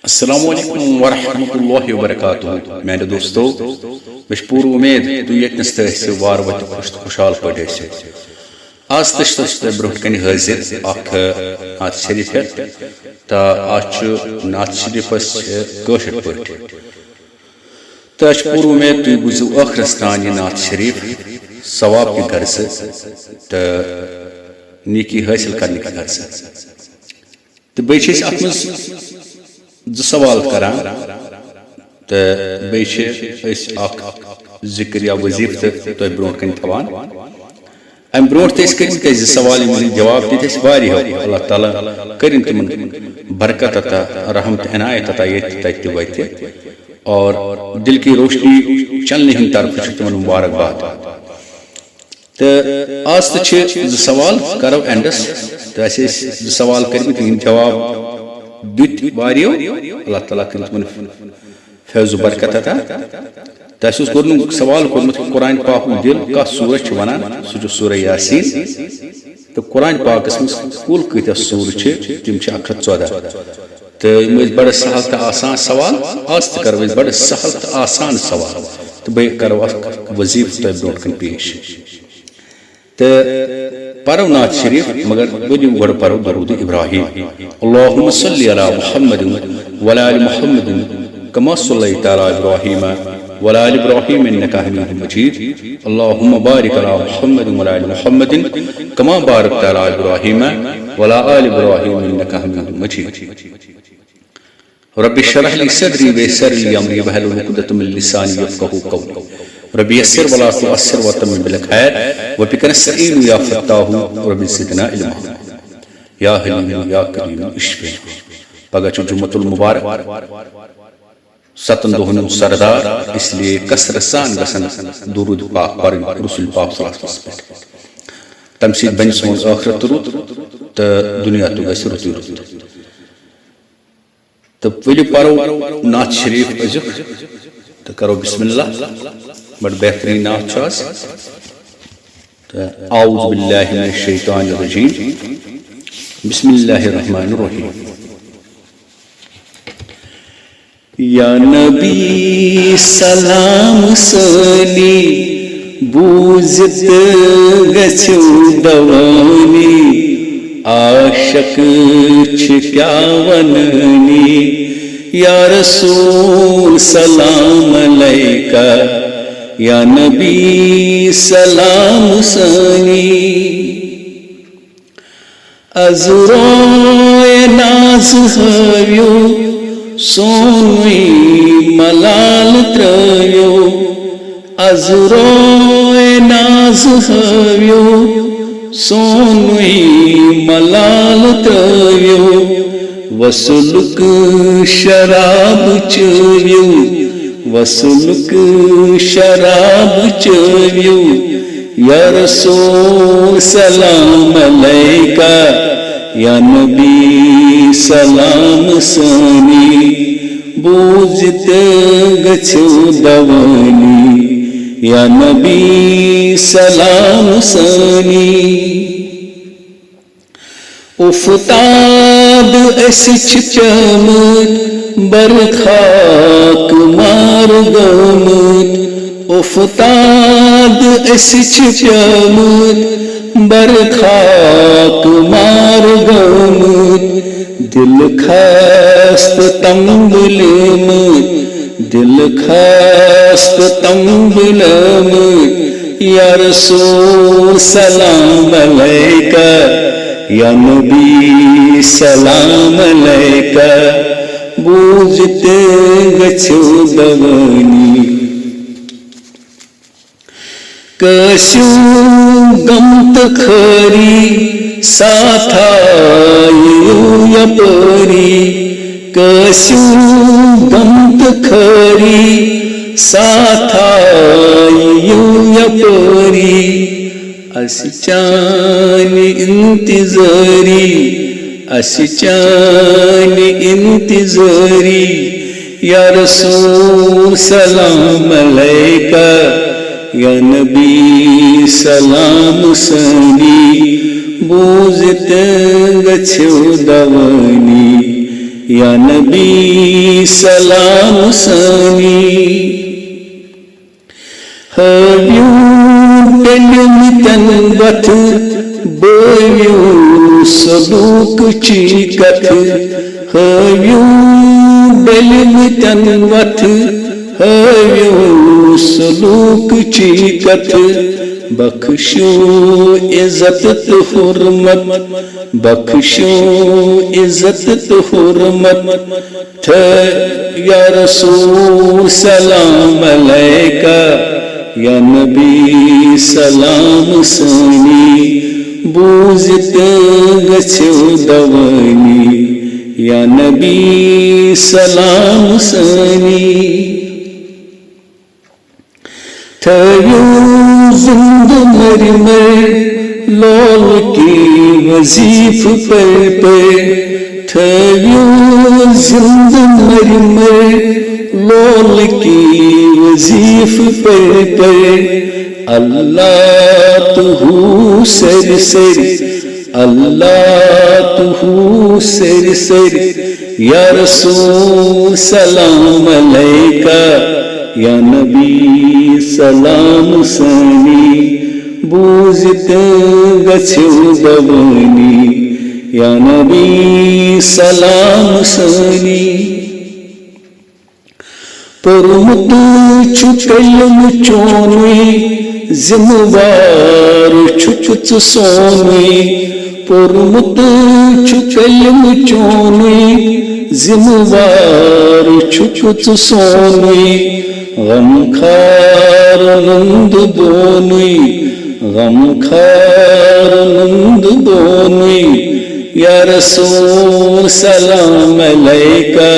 السلام علیکم ورحمۃ اللہ وبرکاتہ میانہ دوستو مے پور امید تھی یتنس وار وت خوشحال پہ آج تہ برو کن حاضر اخ نعت شریف تو آج نعت شریفس کاشر پہ تو پور امید تھی بوزو ٲخرس تان یہ نعت شریف ثواب کی غرض تو نیکی حاصل کرنے کی غرض تو بیس ات مز دو سوال کران تو بیس ذکر یا وظیف تو برو کن تھوان ام برو کر سوال جواب دیت اللہ تعالیٰ کرن تم برکت عطا رحمت عنایت عطا یہ وت اور دل کی روشنی چلنے ہند طرف تمن مبارکباد تو آج تو سوال کرو اینڈس تو زٕ سوال کرمت جواب دت واریو اللہ تعالیٰ کر تمن فیض و برکت عطا تو اس گۄڈنیُک سوال کوٚرمُت قرآن پاک دل کس سورہ چھ ونان سہ سورہ یاسین تو قرآن پاکس مز کل کتیا سور تم 114 تو بڑا سہل تو آسان سوال آج تہ کرو بڑا سہل تو آسان سوال تو بہ کرو وظیف تہ برو کن پیش تو پرو نعت شریف مگر ورنو گۄڈٕ پرو درود ابراہیم اللہم صلی علی محمد وعلی آل محمد کما صلیت علی ابراہیم وعلی آل ابراہیم انک حمید مجید اللہم بارک علی محمد وعلی آل محمد کما بارکت علی ابراہیم وعلی آل ابراہیم انک حمید مجید رب اشرح لی صدری ویسر لی امری واحلل عقدۃ من لسانی یفقهوا قولی رب یسر ولا تعسر وتمم بالخیر وبک نستعین یا فتاح رب زدنا علما یا حلیم یا کریم اشفع پگہ چھ جمعۃ المبارک 7 دہن سردار اس لیے کثرت سان گژھن درود پاک پرن رسول پاک صلی اللہ علیہ وسلم تم سۭتۍ بنہِ سون ٲخرت رُت تہٕ دنیا تہِ گژھِ رُتُے رُت تو ؤلِو پرو نعت شریف أزیُک تو کرو بسم اللہ بڑ بہترین نعت چھ آز اعوذ باللہ من الشیطان الرجیم بسم اللہ الرحمن الرحیم یا نبی سلام سانی بوزت گژھِو دوانی عاشق چھ کیا ونانی یا رسول سلام علیکہ یا نبی سلام سانی از روئے ناز ہاویو سونوی ملال ترایو از روئے ناز ہاویو سونوی ملال ترایو وسلک شراب چویو وسلک شراب چویو یا رسول سلام علیکہ یا نبی سلام سانی بوزت گژھِو دوانی یا نبی سلام سانی افتاد أسۍ چھِ پیمٕتۍ برخاک مار گٲمٕتۍ افتاد أسۍ چھِ پیمٕتۍ برخاک مار گٲمٕتۍ دل کھست تنبلمٕتۍ دل کھست تنبلمٕتۍ یا رسول سلام علیکہ یا نبی سلام علیکہ بوزت گژھِو دوانی کٲسِو غم تہٕ خٲری ساتھا یِیِو یپٲری کٲسِو غم تہٕ خٲری ساتھا یِیِو یپٲری اس چانہِ انتظاری اس چانہِ انتظاری یا رسول سلام علیکہ یا نبی سلام سانی بوزت گژھِو دوانی یا نبی سلام سانی ہاویو ڈلمتن وتھ بٲیو سلوک چی کتھ ہاویو ڈلمتن وتھ ہاویو سلوک چی کتھ بخشو عزت تو حرمت بخشو عزت تو حرمت یا رسول سلام علیکہ یا نبی سلام سانی بوزت گچھو دوانی یا نبی سلام سانی تھیو زند مرمر لول کی وظیف پر تھیو زند مرمر لول کی وظیف پر اللہ تو سر سر اللہ تو سر سر یا رسول سلام علیکہ یا نبی سلام سانی بوزت گچھو دوانی یا نبی سلام سانی پرمت چھکلم چونوی ذموار چھچت سونوی پرمت چھکلم چونوی ذموار چھچت سونوی غمخار نند دونوی غمخار نند دونوی یا رسول سلام علیکہ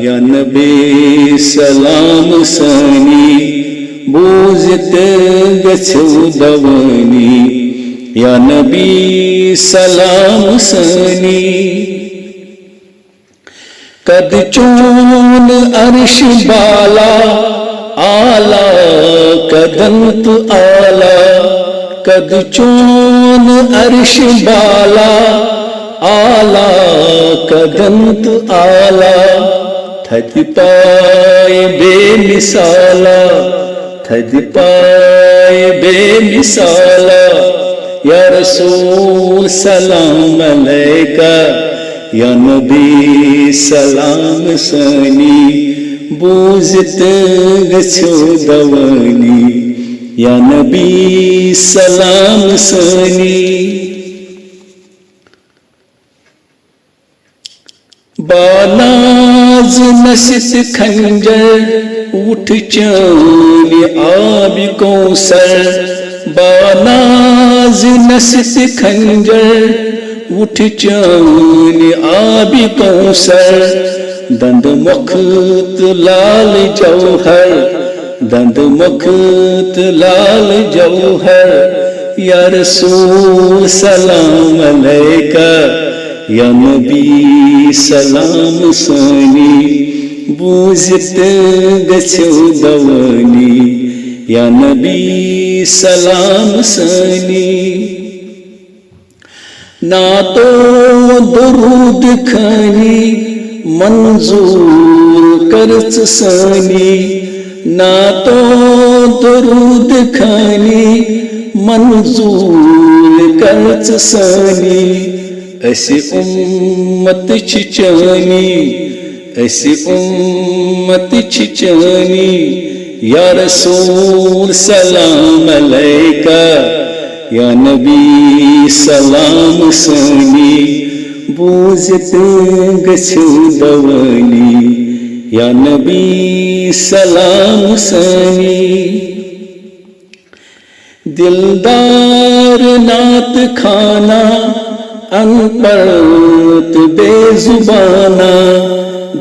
یا نبی سلام سانی بوزت گچھو دوانی یا نبی سلام سانی قد چون عرش بالا آلہ قدنت آلہ قد چون عرش بالا آلہ قدنت آلہ تھد پائے بے مثالہ تھد پائے بے مثالہ یا رسول سلام علیکہ یا نبی سلام سانی بوزت گچھو دوانی یا نبی سلام سانی باناز نست کھنجر اٹھ چانی آب کوثر باناز نست کھنجر اٹھ چانی آب کوثر دند مخت لال جوہر دند مخت لال جوہر یا رسول سلام علیکہ یا نبی سلام سانی بوزت گچھو دوانی یا نبی سلام سانی نعتو درود کھانی منظور کرچ سانی نعتو درود کھانی منظور کرچ سانی اسی امت چچانی اسی امت چچانی یا رسول سلام علیکہ یا نبی سلام سانی بوزت گچھو دوانی یا نبی سلام سانی دلدار نعت کھانا ان پڑھت بے زبانہ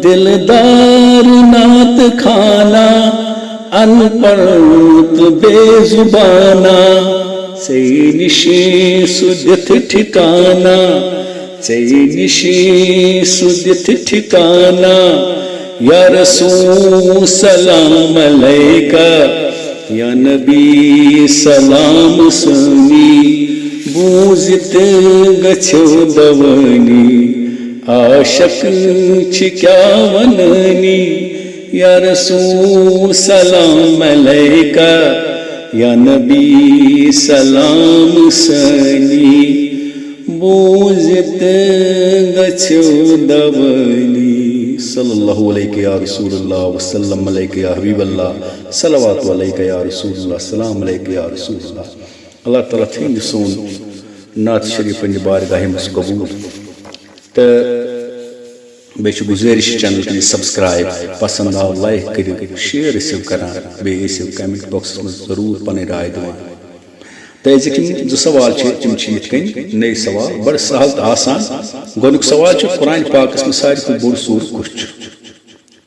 دلدار نعت کھانا ان پڑھت بے زبانہ ژےٚ نِشے سُہ دِتھ ٹھِکانہ ژےٚ نِشے سُہ دِتھ ٹھِکانہ یا رسول سلام علیکہ یا نبی سلام سانی بوزت گچھو دوانی عاشق چھ کیا وننی یا رسول سلام علیکہ یا نبی سلام سنی بوزت گچھو دولی صلی اللہ علیہ یا رسول اللہ وسلم علیہ یا حبیب اللہ صلوات علیہ یا رسول اللہ سلام علیہ یا رسول اللہ. اللہ تعالیٰ تھینگ سون نعت شریف پنہ بارگاہ مز قبول تو بیچ گزارش چینل کی سبسکرائب پسند آو لائک کرو شیئر ریسیو کران بیسو کمنٹ باکس میں ضرور پنہ رائے دان. تو ازک زٕ سوال تم یت کن نئی سوال بڑا سہل تو آسان. گۄڈنیُک سوال قرآن پاکس میں ساروی کھۄتہٕ بوٚڑ سور کس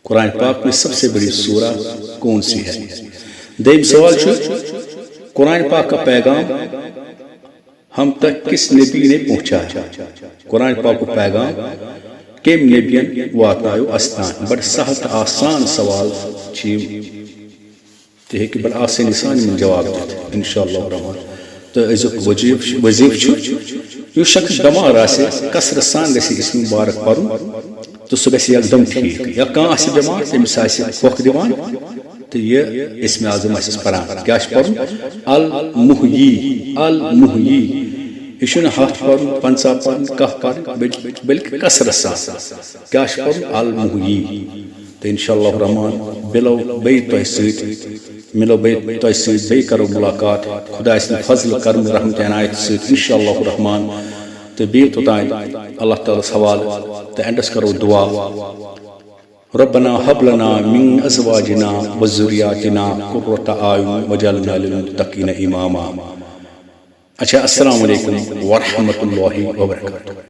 قرآن پاک میں سب سے بڑی سورہ کون سی ہے. دوٚیِم سوال قرآن پاک کا پیغام ہم تک کس نبی نے پہنچا ہے. قرآن پاک کا پیغام کم نبین واتنایو استان. بڑا سہل تو آسان سوال تہ بڑا آسانی سان جواب دِتھ انشاءاللہ الرحمن. تو ازیُک وظیف یُس شخص بٮ۪مار آسہِ کثرت سان گژھِ اسم مبارک پرُن تو سُہ گژھِ یکدم ٹھیک. یا کانٛہہ آسہِ بٮ۪مار تٔمِس آسہِ پھۄکھ دِوان تو یہ اسم اعظم آسٮ۪س پران. کیٛاہ چھُ پرُن؟ المحیی المحیی. یہ چھُنہٕ 100 پرُن 50 پرُن 1 پرُن بلکہ کثرت سان. کیٛاہ چھُ پرُن؟ المحیی. تو انشاءاللہ الرحمن ملو بیٚیہِ تۄہہِ سۭتۍ بیٚیہِ کرو ملاقات خداے سٕنٛدِ فضل کرم رحمت عنایت سۭتۍ انشاءاللہ الرحمن. تو بیٚیہِ توٚتانۍ اللہ تعالیٰ ہس حوالہٕ تہٕ اینڈس کرو دعا. ربنا هب لنا من ازواجنا وذرياتنا قرة اعين واجعلنا للمتقين اماما. اچھا السلام علیکم ورحمۃ اللہ وبرکاتہ.